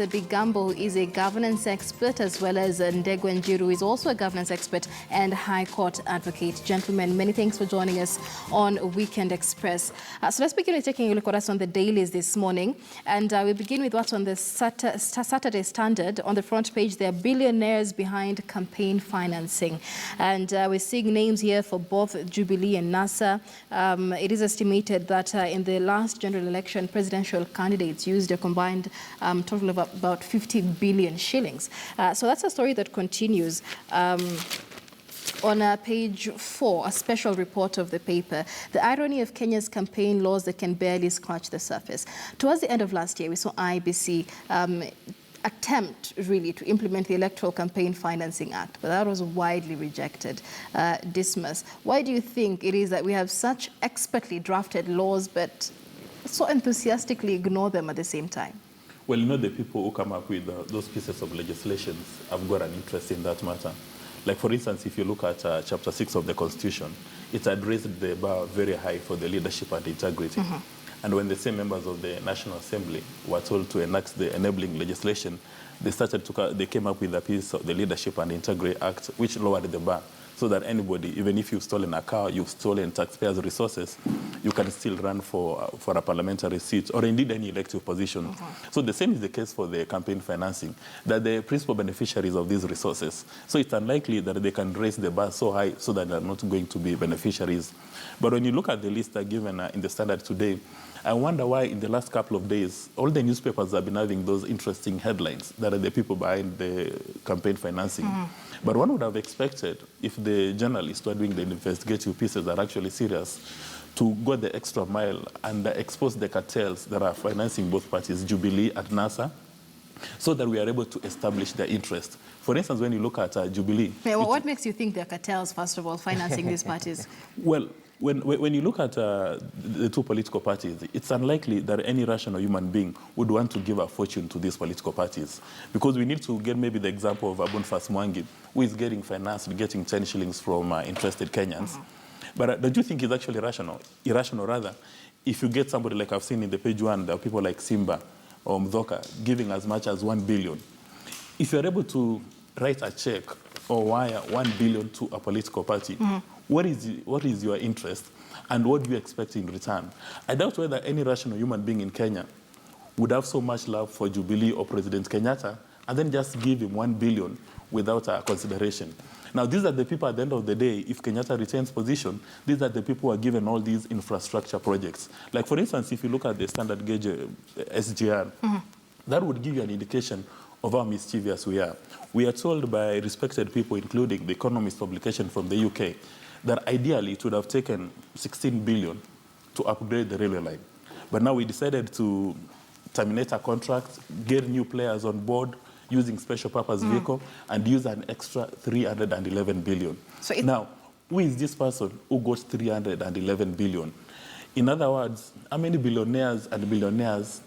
Bigambo, who is a governance expert, as well as Ndegwa Njiru, who is also a governance expert and High Court advocate. Gentlemen, many thanks for joining us on Weekend Express. So let's begin with taking a look at us on the dailies this morning. And we begin with what's on the Saturday Standard. On the front page, there are billionaires behind campaign financing. And we're seeing names here for both Jubilee and NASA. It is estimated that in the last general election, presidential candidates used a combined total of about 50 billion shillings. So that's a story that continues. On page 4, a special report of the paper, the irony of Kenya's campaign laws that can barely scratch the surface. Towards the end of last year, we saw IEBC attempt really to implement the Electoral Campaign Financing Act, but that was widely rejected, dismissed. Why do you think it is that we have such expertly drafted laws but so enthusiastically ignore them at the same time? Well, you know, the people who come up with those pieces of legislation have got an interest in that matter. Like, for instance, if you look at Chapter 6 of the Constitution, it had raised the bar very high for the leadership and integrity. And when the same members of the National Assembly were told to enact the enabling legislation, they came up with a piece of the Leadership and Integrity Act, which lowered the bar, so that anybody, even if you've stolen a car, you've stolen taxpayers' resources, you can still run for a parliamentary seat or indeed any elective position. So the same is the case for the campaign financing, that the principal beneficiaries of these resources. So it's unlikely that they can raise the bar so high so that they're not going to be beneficiaries. But when you look at the list given in the Standard today, I wonder why in the last couple of days, all the newspapers have been having those interesting headlines that are the people behind the campaign financing. But one would have expected, if the journalists who are doing the investigative pieces are actually serious, to go the extra mile and expose the cartels that are financing both parties, Jubilee and NASA, so that we are able to establish their interest. For instance, when you look at Jubilee... What makes you think they're cartels, first of all, financing these parties? Well, when you look at the two political parties, it's unlikely that any rational human being would want to give a fortune to these political parties. Because we need to get maybe the example of Boniface Mwangi, who is getting financed, getting 10 shillings from interested Kenyans. But don't you think it's actually rational? Irrational, rather. If you get somebody like I've seen in the page one, there are people like Simba or Mdhoka giving as much as 1 billion. If you're able to write a check or wire 1 billion to a political party, what is your interest and what do you expect in return? I doubt whether any rational human being in Kenya would have so much love for Jubilee or President Kenyatta and then just give him 1 billion without a consideration. Now, these are the people at the end of the day, if Kenyatta retains position, these are the people who are given all these infrastructure projects. Like, for instance, if you look at the standard gauge SGR, that would give you an indication of how mischievous we are. We are told by respected people, including the Economist publication from the UK, that ideally it would have taken 16 billion to upgrade the railway line. But now we decided to terminate a contract, get new players on board, using special purpose vehicle, and use an extra 311 billion. So now, who is this person who got 311 billion? In other words, how many billionaires and billionaires